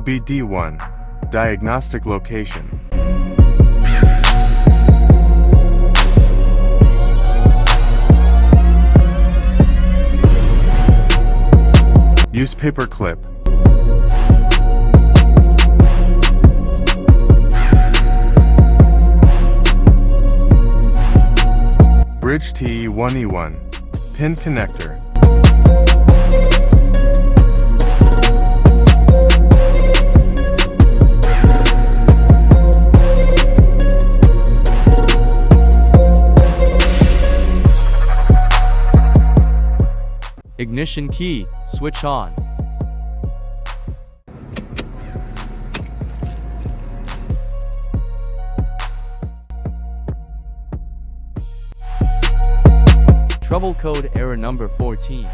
OBD1. Diagnostic location. Use paper clip. Bridge TE1E1. Pin connector. Ignition key, switch on. Trouble code error number 14.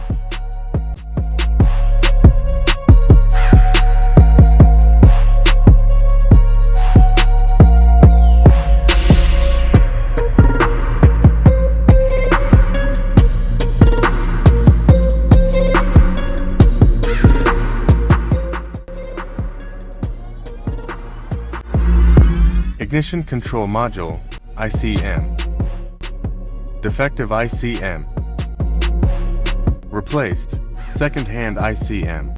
Ignition Control Module, ICM. Defective ICM. Replaced, second-hand ICM.